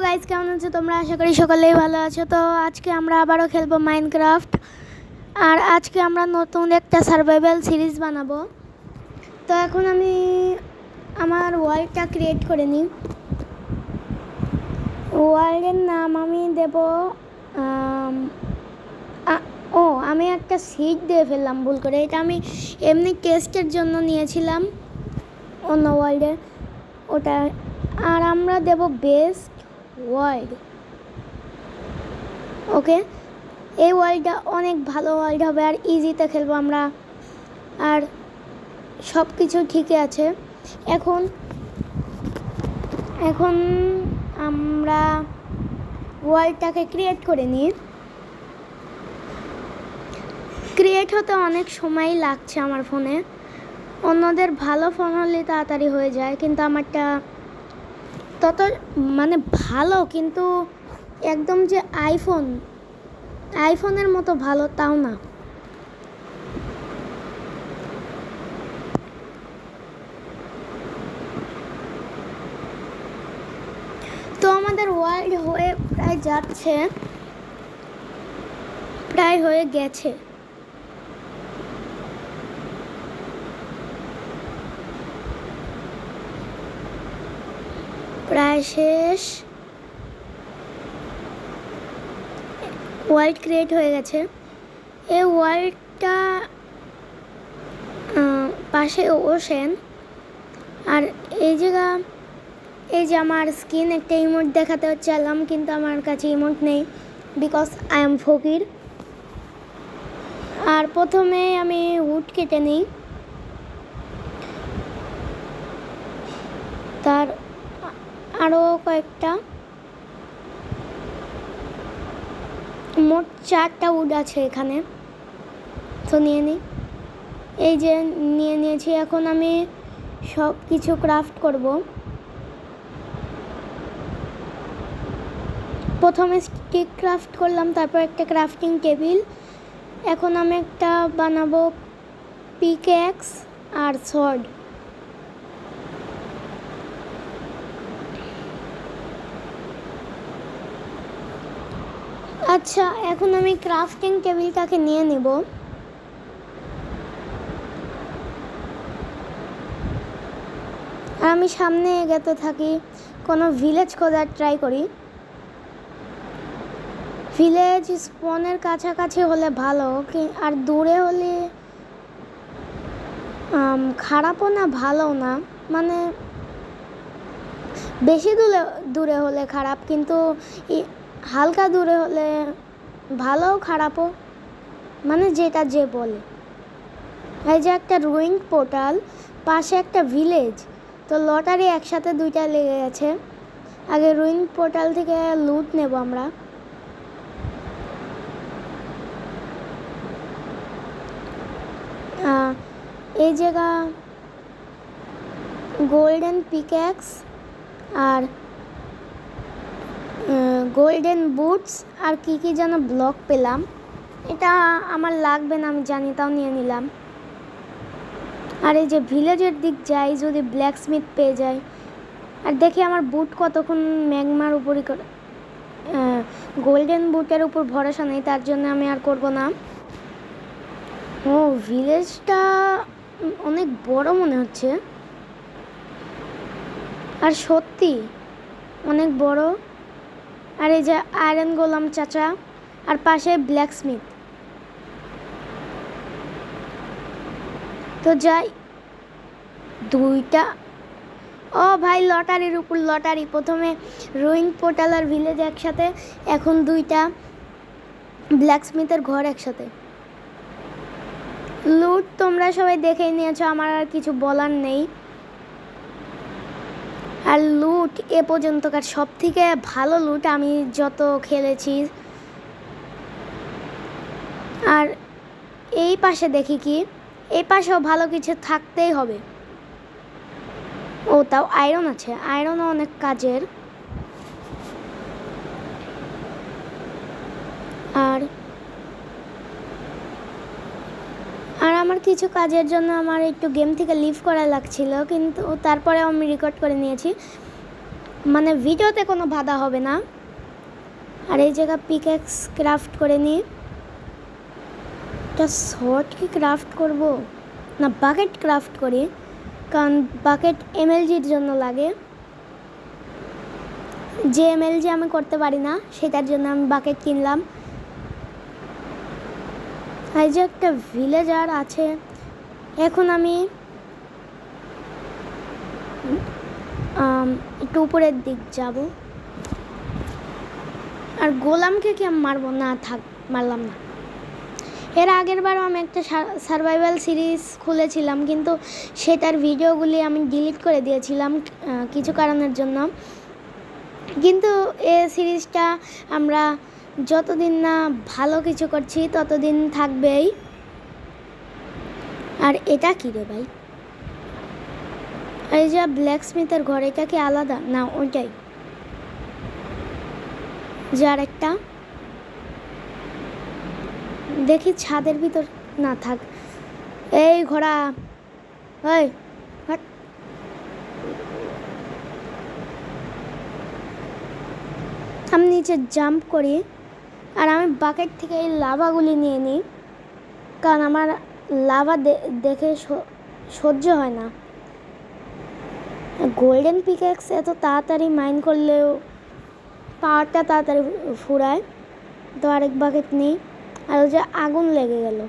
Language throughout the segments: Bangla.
গাইস, কেমন আছো তোমরা? আশা করি সকলেই ভালো আছো। তো আজকে আমরা আবারও খেলবো মাইনক্রাফট। আর আজকে আমরা নতুন একটা সার্ভাইভাল সিরিজ বানাবো। তো এখন আমি আমার ওয়ার্ল্ডটা ক্রিয়েট করে নিই। ওয়ার্ল্ডের নাম আমি দেব আমি একটা সিট দিয়ে ফেললাম ভুল করে। এটা আমি এমনি টেস্টের জন্য নিয়েছিলাম অন্য ওয়ার্ল্ডে ওটা। আর আমরা দেব বেস্ট ওয়ার্ল্ড। ওকে, এই ওয়ার্ল্ডটা অনেক ভালো ওয়ার্ল্ড হবে আর ইজিতে খেলবো আমরা। আর সব কিছু ঠিকই আছে। এখন আমরা ওয়ার্ল্ডটাকে ক্রিয়েট করে নিই। ক্রিয়েট হতে অনেক সময় লাগছে আমার ফোনে। অন্যদের ভালো ফোন হলে তাড়াতাড়ি হয়ে যায়, কিন্তু আমারটা তত ভালো, কিন্তু একদম যে আইফোনের মতো ভালো তাও না। তো আমাদের ওয়ার্ল্ড হয়ে প্রায় হয়ে গেছে। প্রায় শেষ। ওয়ার্ল্ড ক্রিয়েট হয়ে গেছে। এই ওয়ার্ল্ডটা পাশে ওশেন। আর এই যে আমার স্কিন একটা ইমোট দেখাতে চাইলাম, কিন্তু আমার কাছে ইমোট নেই, বিকজ আই এম ফকির। আর প্রথমে আমি উড কেটে নিই। তার আরও কয়েকটা, মোট 4টা উড আছে এখানে, তো নিয়ে নিই। এই যে নিয়ে নিয়েছি। এখন আমি সব কিছু ক্রাফট করব। প্রথমে স্টিক ক্রাফট করলাম, তারপর একটা ক্রাফটিং টেবিল। এখন আমি একটা বানাবো পিকঅ্যাক্স আর সর্ড। আচ্ছা, এখন আমি ক্রাফটিং টেবিলটাকে নিয়ে নেব। আমি সামনে এগোতে থাকি, কোনো ভিলেজ খোঁজার ট্রাই করি। ভিলেজ স্পনের কাছাকাছি হলে ভালো, আর দূরে হলে খারাপও না ভালোও না। বেশি দূরে হলে খারাপ, কিন্তু হালকা দূরে হলে ভালোও খারাপও, যেটা যে বলে। এই যে একটা রুইন পোর্টাল, পাশে একটা ভিলেজ, তো লটারি একসাথে দুইটা লেগে গেছে। আগে রুইন পোর্টাল থেকে লুট নেব আমরা। এই জায়গা গোল্ডেন পিকঅ্যাক্স আর গোল্ডেন বুটস আর কি যেন ব্লক পেলাম। এটা আমার লাগবে না আমি জানি, তাও নিয়ে নিলাম। আর এই যে ভিলেজের দিক যাই, যদি ব্ল্যাকস্মিথ পেয়ে যাই। আর দেখি আমার বুট কতক্ষণ ম্যাগমার উপরই করে। গোল্ডেন বুটের উপর ভরসা নেই, তার জন্য আমি আর করব না। ও, ভিলেজটা অনেক বড় মনে হচ্ছে, আর সত্যি অনেক বড়। আর এই যে আয়রন গোলাম চাচা, আর পাশে ব্ল্যাকস্মিথ। তো যাই, দুইটা। ও ভাই, লটারির উপর লটারি। প্রথমে রুইন পোর্টাল আর ভিলেজ একসাথে, এখন দুইটা ব্ল্যাকস্মিথের ঘর একসাথে। লুট তোমরা সবাই দেখেই নিয়েছো, আমার আর কিছু বলার নেই। আর লুট এ পর্যন্তকার সব থেকে ভালো লুট আমি যত খেলেছি। আর এই পাশে দেখি কি, এই পাশেও ভালো কিছু থাকতেই হবে। ও, তাও আয়রন আছে, আয়রনও অনেক কাজের। আর আমার কিছু কাজের জন্য আমার একটু গেম থেকে লিভ করা লাগছিল, কিন্তু তারপরে আমি রেকর্ড করে নিয়েছি। মানে ভিডিওতে কোনো বাধা হবে না। আর এই জায়গা পিকঅ্যাক্স ক্রাফট করে নিই। একটা শর্ট কি ক্রাফট করব না বাকেট ক্রাফট করি, কারণ বাকেট এমএলজির জন্য লাগে। যে এমএলজি আমি করতে পারি না সেটার জন্য আমি বাকেট কিনলাম। এই যে একটা ভিলেজার আছে। এখন আমি একটু উপরের দিক যাব। আর গোলামকে কি আমি মারবো না, থাক মারলাম না। এর আগের বারও আমি একটা সার্ভাইভাল সিরিজ খুলেছিলাম, কিন্তু সেটার ভিডিওগুলি আমি ডিলিট করে দিয়েছিলাম কিছু কারণের জন্য। কিন্তু এই সিরিজটা আমরা যতদিন না ভালো কিছু করছি ততদিন থাকবেই। আর এটা কি রে ভাই? এই যে ব্ল্যাক স্মিথের ঘর, এটা কি আলাদা না ওইটাই? যে আরেকটা দেখি ছাদের ভিতর না থাক। এই ঘোড়া, ওই আমি নিচে জাম্প করি। আর আমি বাকেট থেকে এই লাভাগুলি নিয়ে নিই, কারণ আমার লাভা দেখে সহ্য হয় না। গোল্ডেন পিকঅ্যাক্স এত তাড়াতাড়ি মাইন করলেও পাওয়ারটা তাড়াতাড়ি ফুরায়। তো আরেক বাকেট নেই। আর ওই যে আগুন লেগে গেল।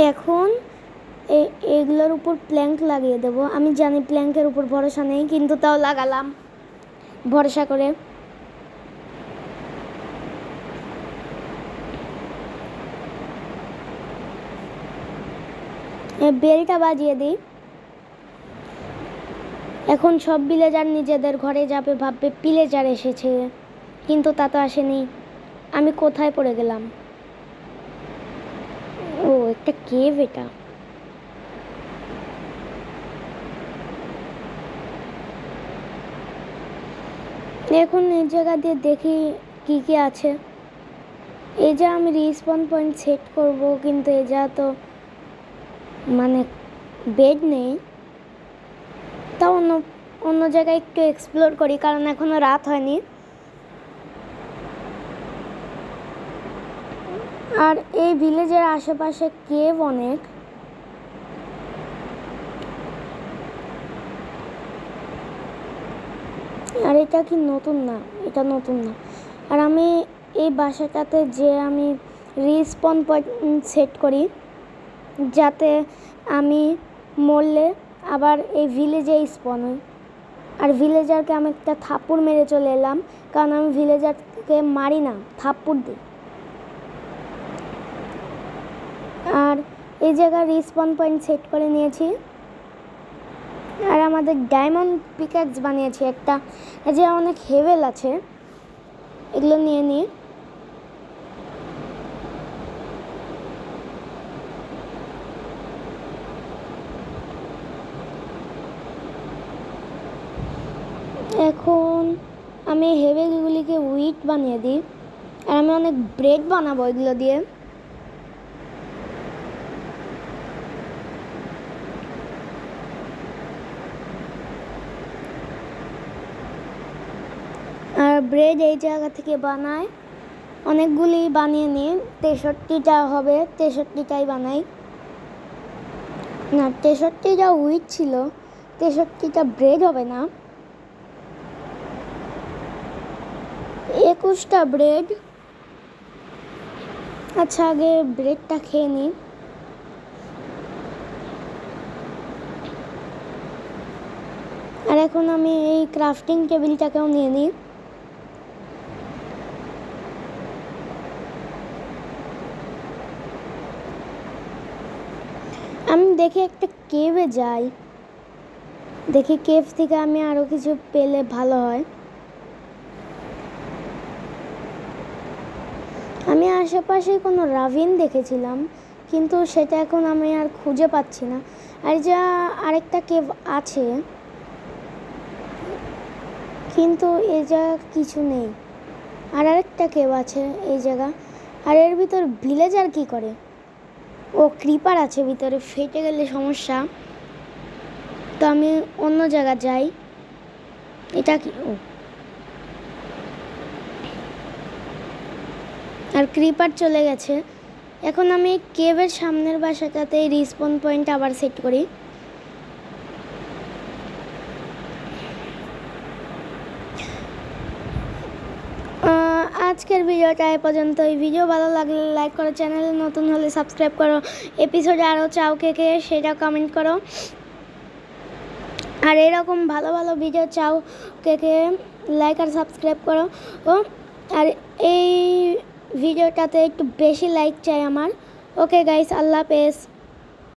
এখন এগুলোর উপর প্ল্যাঙ্ক লাগিয়ে দেব। আমি জানি প্ল্যাঙ্কের উপর ভরসা নেই, কিন্তু তাও লাগালাম ভরসা করে। বেলটা বাজিয়ে দিই। এখন সব ভিলেজার নিজেদের ঘরে যাবে, ভাববে ভিলেজার এসেছে, কিন্তু তা তো আসেনি। আমি কোথায় পড়ে গেলাম? ও একটা কেভ এটা। এখন এই জায়গা দিয়ে দেখি কি কি আছে। এই যে আমি রিস্পন পয়েন্ট সেট করব, কিন্তু এই যা তো মানে বেড নেই। তাও অন্য জায়গায় একটু এক্সপ্লোর করি, কারণ এখনো রাত হয়নি। আর এই ভিলেজের আশেপাশে কেভ অনেক। আর এটা কি নতুন না? এটা নতুন না। আর আমি এই বাসাটাতে যে আমি রিস্পন পয়েন্ট সেট করি, যাতে আমি মরলে আবার এই ভিলেজে স্পন হই। আর ভিলেজারকে আমি একটা থাপ্পড় মেরে চলে এলাম, কারণ আমি ভিলেজারকে মারি না, থাপ্পড় দিই। আর এই জায়গায় রিস্পন পয়েন্ট সেট করে নিয়েছি। আর আমাদের ডায়মন্ড পিকঅ্যাক্স বানিয়েছি একটা। এই যে অনেক হেভেল আছে, এগুলো নিয়ে নিই। এখন আমি হেভেলগুলিকে উইট বানিয়ে দিই। আর আমি অনেক ব্রেড বানাবো এগুলো দিয়ে। আর ব্রেড এই জায়গা থেকে বানাই, অনেকগুলি বানিয়ে নিই। 63টা হবে, 63টাই বানাই। না, 63টা উইট ছিল, 63টা ব্রেড হবে না। 21টা ব্রেড। আচ্ছা, আগে ব্রেডটা খেয়ে নিই। আর এখন আমি এই ক্রাফটিং টেবিলটাকেও নিয়ে নিই। আমি দেখি একটা কেভে যাই, দেখি কেভ থেকে আমি আরও কিছু পেলে ভালো হয়। আমি আশেপাশে কোনো রাভিন দেখেছিলাম, কিন্তু সেটা এখন আমি আর খুঁজে পাচ্ছি না। আর যা আরেকটা কেভ আছে, কিন্তু এই জায়গা কিছু নেই। আর আরেকটা কেভ আছে এই জায়গা। আর এর ভিতর ভিলেজার কি করে? ও ক্রিপার আছে ভিতরে, ফেটে গেলে সমস্যা। তো আমি অন্য জায়গা যাই। এটা কি? ও, আর ক্রিপার চলে গেছে। এখন আমি কেভের সামনের বাসাটাতে রিসপন পয়েন্ট আবার সেট করি। আজকের ভিডিওটা এ পর্যন্ত। এই ভিডিও ভালো লাগলে লাইক করো, চ্যানেলে নতুন হলে সাবস্ক্রাইব করো, এপিসোডে আরও চাও কে সেটা কমেন্ট করো। আর এরকম ভালো ভালো ভিডিও চাও কে লাইক আর সাবস্ক্রাইব করো। আর এই ভিডিওটাতে একটু বেশি লাইক চাই আমার। ওকে গাইস, আল্লাহ হাফেজ।